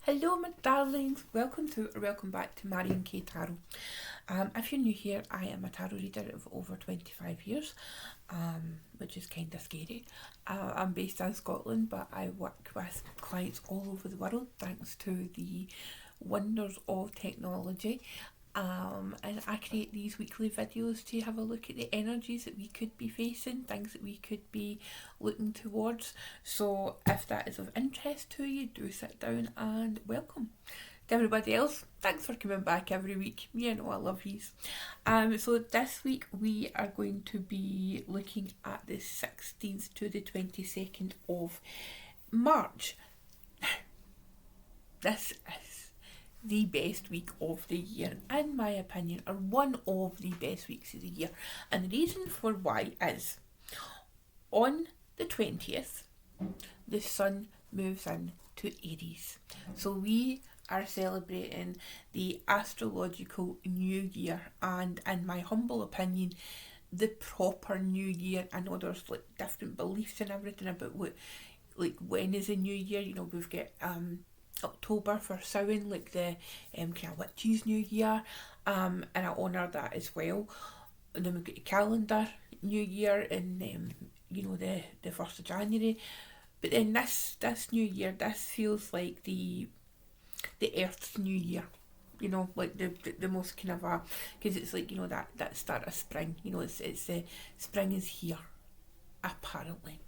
Hello, my darlings. Welcome back to Marion K Tarot. If you're new here, I am a tarot reader of over 25 years, which is kind of scary. I'm based in Scotland, but I work with clients all over the world thanks to the wonders of technology. And I create these weekly videos to have a look at the energies that we could be facing, things that we could be looking towards. So if that is of interest to you, do sit down and welcome. To everybody else, thanks for coming back every week. You know I love yous. So this week we are going to be looking at the 16th to the 22nd of March. This is the best week of the year, in my opinion, or one of the best weeks of the year. And the reason for why is on the 20th, the sun moves in to Aries. So we are celebrating the astrological new year, and in my humble opinion, the proper new year. I know there's like different beliefs and everything about when is a new year. You know, we've got October for Samhain, like the kind of witches new year, and I honour that as well. And then we've got the calendar new year and the 1st of January. But then this new year, this feels like the Earth's new year. You know, like the most kind of because it's like, you know, that start of spring. You know, it's spring is here, apparently.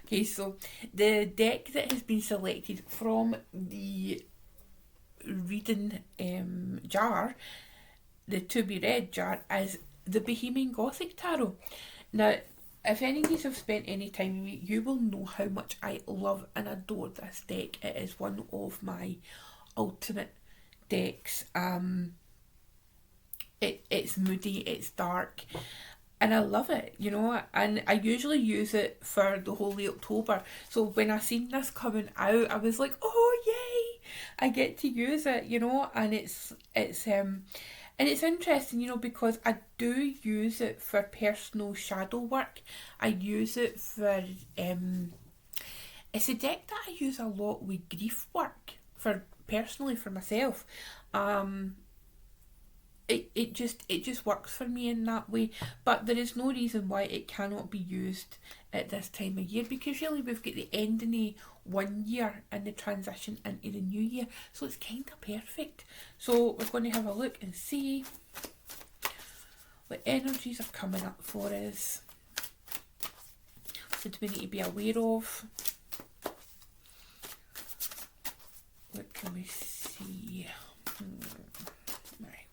Okay, so the deck that has been selected from the reading jar, the to be read jar, is the Bohemian Gothic Tarot. Now, if any of you have spent any time with me, you will know how much I love and adore this deck. It is one of my ultimate decks. It's moody, it's dark, and I love it, you know, and I usually use it for the Holy October. So when I seen this coming out, I was like, oh yay, I get to use it, you know. And it's interesting, you know, because I do use it for personal shadow work. I use it for it's a deck that I use a lot with grief work for personally for myself. It just works for me in that way, but there is no reason why it cannot be used at this time of year, because really we've got the end of the 1 year and the transition into the new year, so it's kind of perfect. So we're going to have a look and see what energies are coming up for us, what we need to be aware of. What can we see? Right.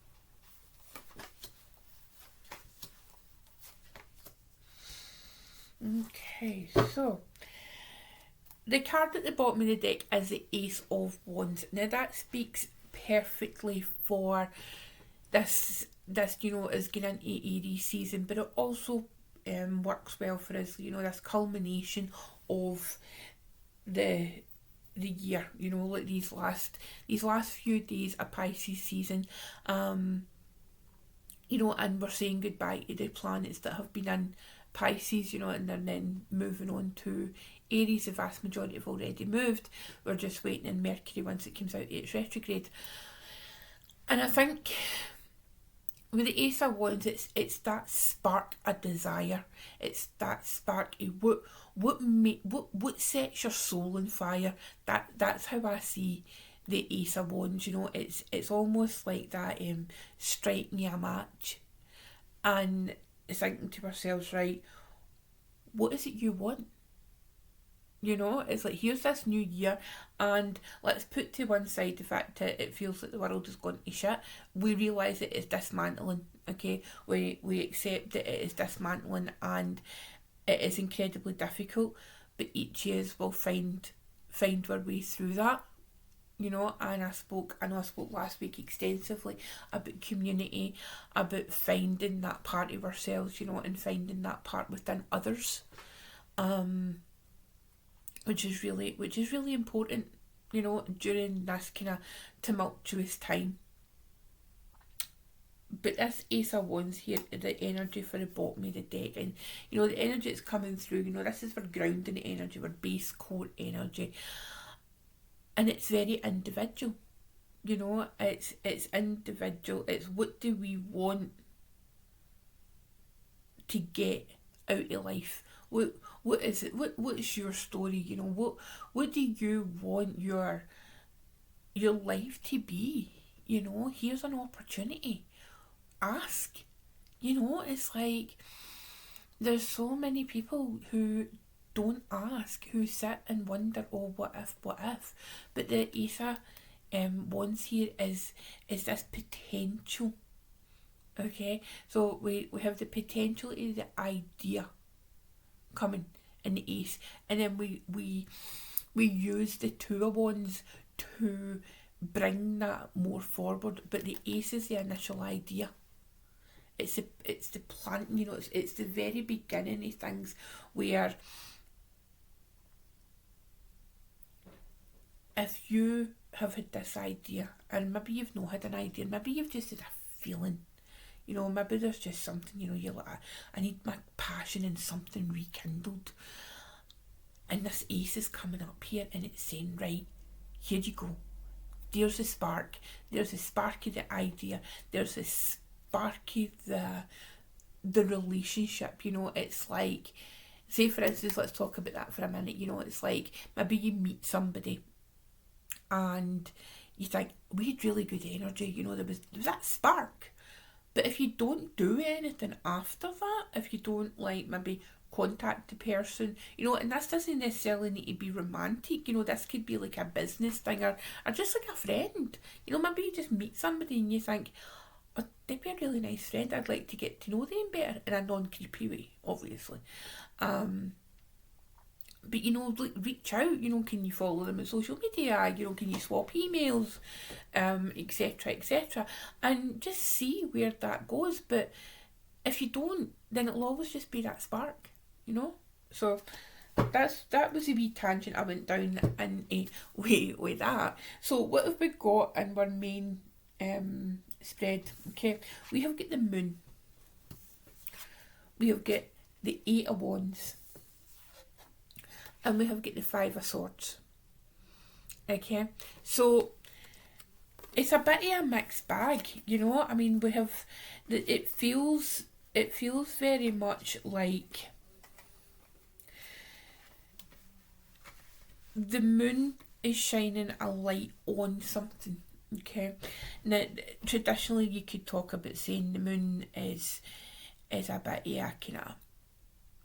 Okay, so the card at the bottom of the deck is the Ace of Wands. Now that speaks perfectly for this you know, is going into Aries season, but it also works well for us, you know, this culmination of the year, you know, like these last few days of Pisces season, you know, and we're saying goodbye to the planets that have been in Pisces, you know, and they're then moving on to Aries. The vast majority have already moved. We're just waiting on Mercury, once it comes out, it's retrograde. And I think with the Ace of Wands, it's that spark of desire. It's that spark of what sets your soul on fire. That's how I see the Ace of Wands. You know, it's almost like that strike me a match, and thinking to ourselves, right, what is it you want? You know, it's like, here's this new year, and let's put to one side the fact that it feels like the world is going to shit. We realise it is dismantling, okay? We accept that it is dismantling and it is incredibly difficult, but each year will find our way through that. You know, and I know I spoke last week extensively about community, about finding that part of ourselves, you know, and finding that part within others. Which is really important, you know, during this kind of tumultuous time. But this Ace of Wands here, the energy for the bottom of the deck, and you know, the energy that's coming through, you know, this is for grounding energy, for base core energy. and it's very individual. You know, it's individual. It's what do we want to get out of life? What is it? What's your story? You know, what do you want your life to be? You know, here's an opportunity. Ask. You know, it's like there's so many people who don't ask, who sit and wonder, oh, what if, what if? But the Asa wants here is this potential. Okay, so we have the potential of the idea coming in the ace, and then we use the two of wands to bring that more forward. But the ace is the initial idea. It's the plant, you know, it's the very beginning of things where if you have had this idea, and maybe you've not had an idea, maybe you've just had a feeling, you know, maybe there's just something, you know, you're like, I need my passion and something rekindled. And this ace is coming up here and it's saying, right, here you go. There's a spark. There's a spark of the idea. There's a spark of the relationship. You know, it's like, say for instance, let's talk about that for a minute. You know, it's like maybe you meet somebody and you think, we had really good energy. You know, there was that spark. But if you don't do anything after that, if you don't like maybe contact the person, you know, and this doesn't necessarily need to be romantic, you know, this could be like a business thing, or just like a friend, you know, maybe you just meet somebody and you think, oh, they'd be a really nice friend, I'd like to get to know them better, in a non-creepy way, obviously. But you know, like, reach out, you know, can you follow them on social media, you know, can you swap emails, etc, etc, and just see where that goes. But if you don't, then it'll always just be that spark, you know. So that was a wee tangent I went down in a way with that. So what have we got in our main spread? Okay, we have got the moon, we have got the 8 of wands, and we have got the 5 of swords. Okay, so it's a bit of a mixed bag, you know. I mean, we have it feels very much like the moon is shining a light on something. Okay, now traditionally you could talk about saying the moon is a bit of a kind of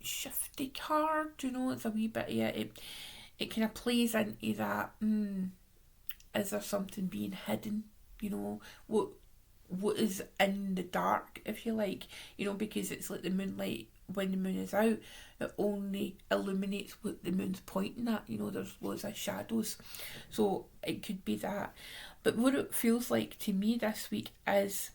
shifty card, you know. It's a wee bit of it kind of plays into that, is there something being hidden, you know, what is in the dark, if you like, you know, because it's like the moonlight, when the moon is out, it only illuminates what the moon's pointing at, you know, there's loads of shadows, so it could be that. But what it feels like to me this week is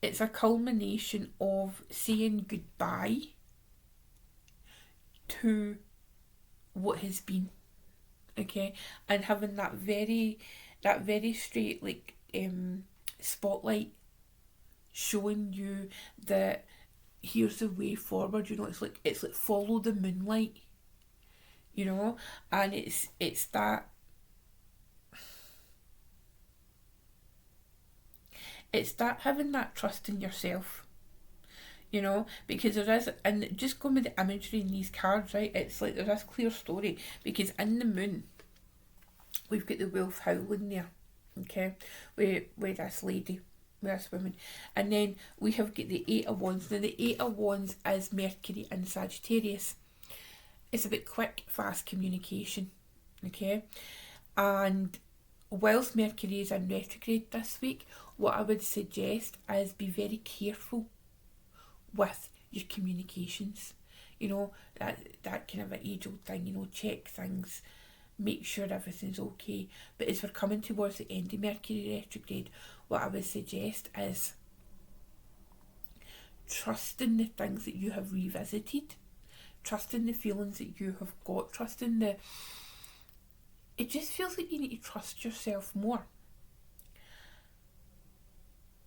it's a culmination of saying goodbye to what has been, okay, and having that very straight, like, spotlight showing you that here's the way forward, you know. It's like follow the moonlight, you know. And it's that having that trust in yourself, you know, because there is, and just going with the imagery in these cards, right, it's like there's this clear story, because in the moon we've got the wolf howling there, okay, with this lady, with this woman, and then we have got the 8 of wands. Now the 8 of wands is Mercury in Sagittarius. It's about quick, fast communication, okay, and whilst Mercury is in retrograde this week, what I would suggest is be very careful with your communications, you know, that kind of an age-old thing, you know, check things, make sure everything's okay. But as we're coming towards the end of Mercury retrograde, what I would suggest is trusting the things that you have revisited, trusting the feelings that you have got, trusting it just feels like you need to trust yourself more.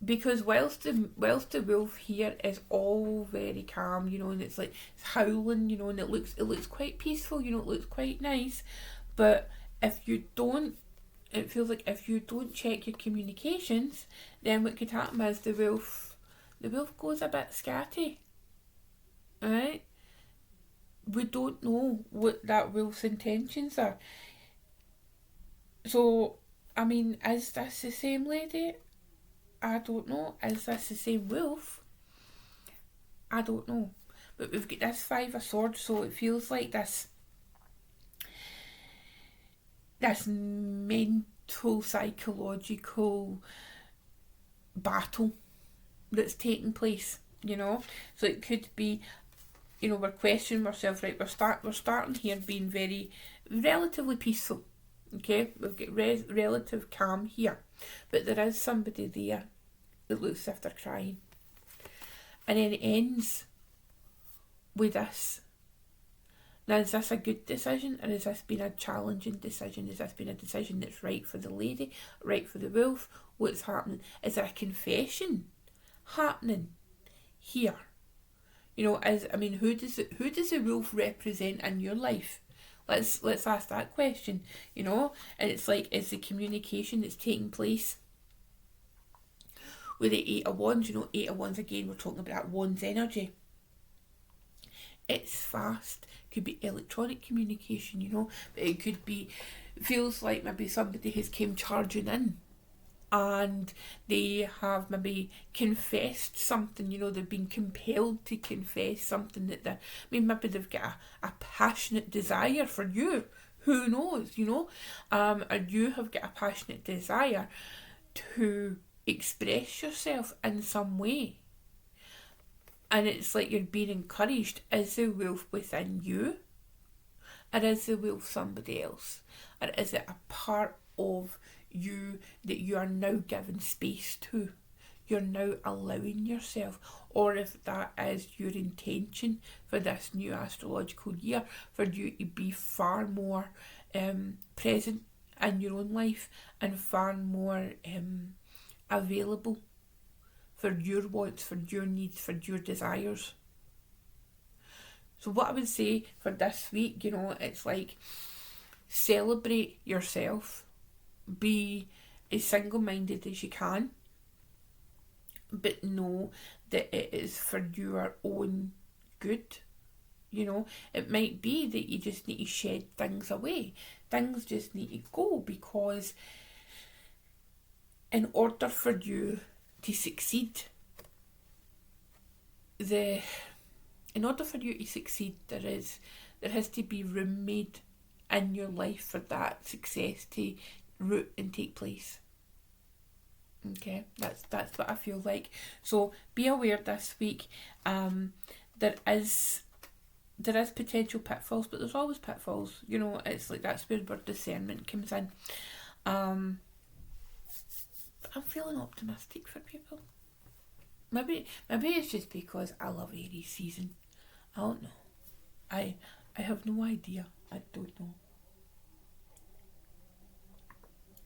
Because whilst the wolf here is all very calm, you know, and it's like it's howling, you know, and it looks quite peaceful, you know, it looks quite nice, But if you don't, it feels like if you don't check your communications, then what could happen is the wolf goes a bit scatty. Alright? We don't know what that wolf's intentions are. So, I mean, is this the same lady? I don't know. Is this the same wolf? I don't know. But we've got this Five of Swords, so it feels like this mental, psychological battle that's taking place, you know. So it could be, you know, we're questioning ourselves, right? We're starting here being very relatively peaceful. Okay, we've got relative calm here, but there is somebody there that looks as if they're crying, and then it ends with this. Now, is this a good decision, or has this been a challenging decision? Has this been a decision that's right for the lady, right for the wolf? What's happening? Is there a confession happening here? You know, who does the wolf represent in your life? Let's ask that question, you know. And it's like, is the communication that's taking place with the Eight of Wands? You know, Eight of Wands, again, we're talking about Wands energy. It's fast. Could be electronic communication, you know, but it could be, feels like maybe somebody has came charging in and they have maybe confessed something, you know, they've been compelled to confess something that maybe they've got a passionate desire for you. Who knows, you know? Or you have got a passionate desire to express yourself in some way. And it's like you're being encouraged. Is the wolf within you? Or is the wolf somebody else? Or is it a part of you that you are now giving space to? You're now allowing yourself. Or if that is your intention for this new astrological year, for you to be far more present in your own life and far more available for your wants, for your needs, for your desires. So what I would say for this week, you know, it's like, celebrate yourself. Be as single-minded as you can. But know that it is for your own good. You know, it might be that you just need to shed things away. Things just need to go, because in order for you to succeed, there has to be room made in your life for that success to root and take place. Okay, that's what I feel like. So be aware this week. There is potential pitfalls, but there's always pitfalls. You know, it's like that's where discernment comes in. I'm feeling optimistic for people. Maybe it's just because I love Aries season. I don't know. I have no idea. I don't know.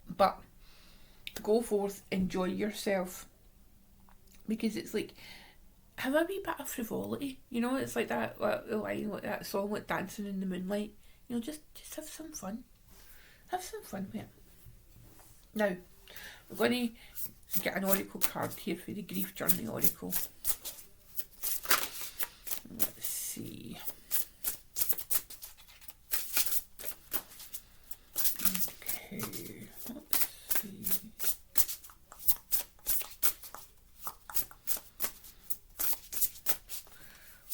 But go forth, enjoy yourself, because it's like, have a wee bit of frivolity. You know, it's like that line, like that song, like Dancing in the Moonlight. You know, just have some fun. Have some fun with it. Now, we're going to get an oracle card here for the Grief Journey Oracle. Let's see. Okay, let's see.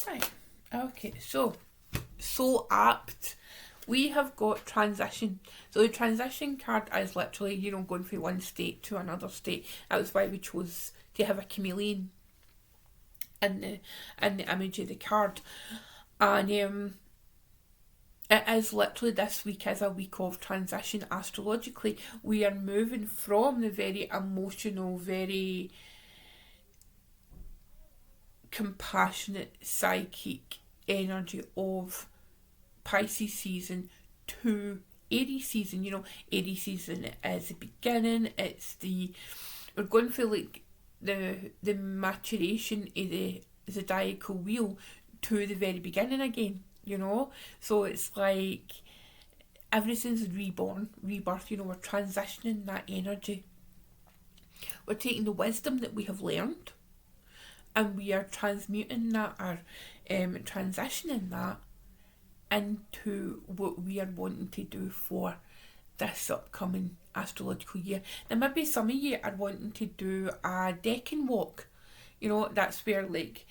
Right, okay, so apt. We have got transition. So the transition card is literally, you know, going from one state to another state. That was why we chose to have a chameleon in the image of the card. And it is literally, this week is a week of transition astrologically. We are moving from the very emotional, very compassionate, psychic energy of Pisces season to Aries season. You know, Aries season is the beginning. We're going for like the maturation of the zodiacal wheel to the very beginning again. You know, so it's like everything's rebirth, you know, we're transitioning that energy. We're taking the wisdom that we have learned and we are transmuting that, or transitioning that into what we are wanting to do for this upcoming astrological year. Now maybe some of you are wanting to do a decking walk. You know, that's where like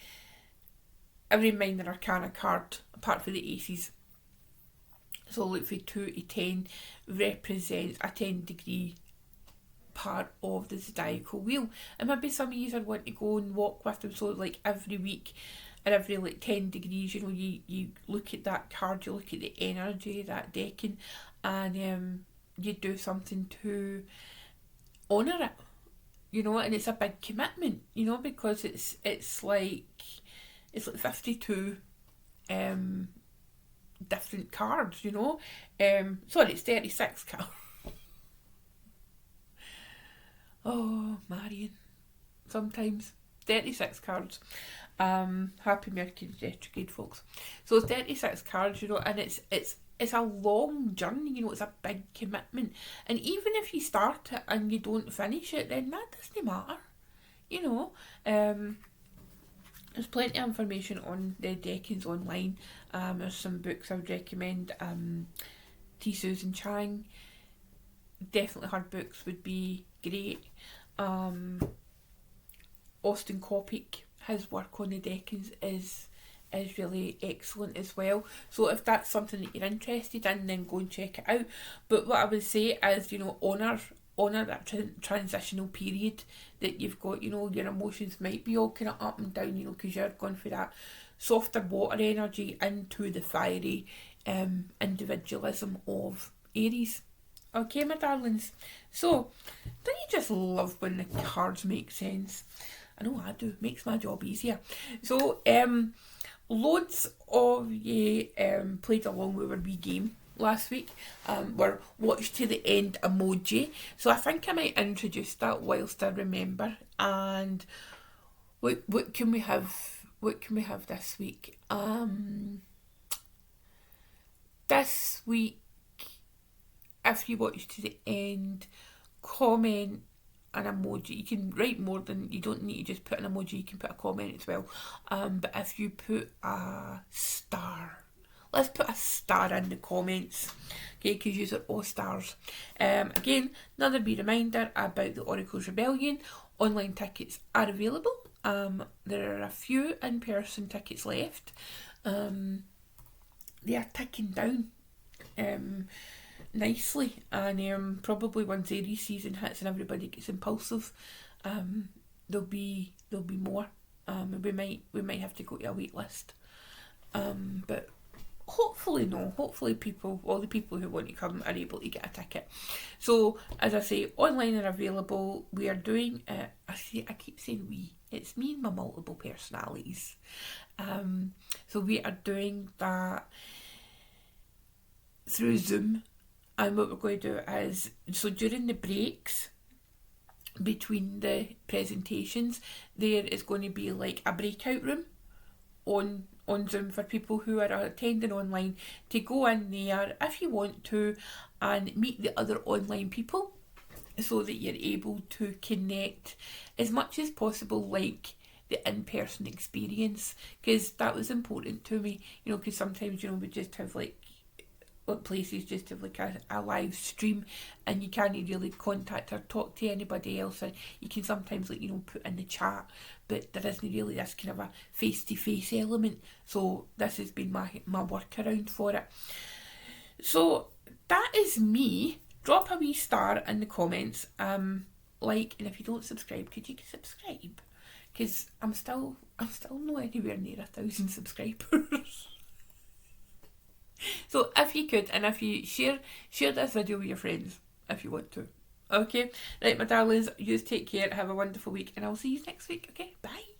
every minor arcana card, apart from the aces, so like for 2 to 10, represents a 10-degree part of the zodiacal wheel. And maybe some of you are wanting to go and walk with them, so like every week and every like 10 degrees, you know, you look at that card, you look at the energy, that decking, and you do something to honour it, you know. And it's a big commitment, you know, because it's like 52 different cards, you know. Sorry, it's 36 cards. Oh, Marion. Sometimes 36 cards. Happy Mercury retrograde, folks. So 36 cards, you know, and it's a long journey, you know. It's a big commitment, and even if you start it and you don't finish it, then that doesn't matter, you know. There's plenty of information on the deckings online. There's some books I would recommend. T. Susan Chang, definitely her books would be great. Austin Coppock, his work on the deckings is really excellent as well. So if that's something that you're interested in, then go and check it out. But what I would say is, you know, honour that transitional period that you've got. You know, your emotions might be all kind of up and down, you know, because you're going for that softer water energy into the fiery individualism of Aries. Okay, my darlings. So, don't you just love when the cards make sense? I know I do. It makes my job easier. So, loads of you played along with our wee game last week. We're watch to the end emoji. So I think I might introduce that whilst I remember. And what can we have? What can we have this week? This week, if you watch to the end, comment an emoji. You can write more than, you don't need to just put an emoji, you can put a comment as well. But if you put a star, let's put a star in the comments, okay, because you are all stars. Again, another wee reminder about the Oracle's Rebellion. Online tickets are available. There are a few in-person tickets left. They are ticking down nicely, and probably once Aries season hits and everybody gets impulsive, there'll be more. We might have to go to a wait list, but hopefully no. Hopefully all the people who want to come are able to get a ticket. So as I say, online are available. We are doing I keep saying we. It's me and my multiple personalities. So we are doing that through Zoom. And what we're going to do is, so during the breaks between the presentations, there is going to be like a breakout room on Zoom for people who are attending online to go in there if you want to and meet the other online people, so that you're able to connect as much as possible like the in-person experience, because that was important to me, you know, because sometimes, you know, we just have like places just have like a live stream and you can't really contact or talk to anybody else, and you can sometimes, like, you know, put in the chat, but there isn't really this kind of a face-to-face element. So this has been my workaround for it. So that is me. Drop a wee star in the comments, like, and if you don't subscribe, could you subscribe? Because I'm still not anywhere near 1,000 subscribers. So if you could, and if you share this video with your friends if you want to. Okay, right, my darlings, you take care, have a wonderful week, and I'll see you next week. Okay, bye.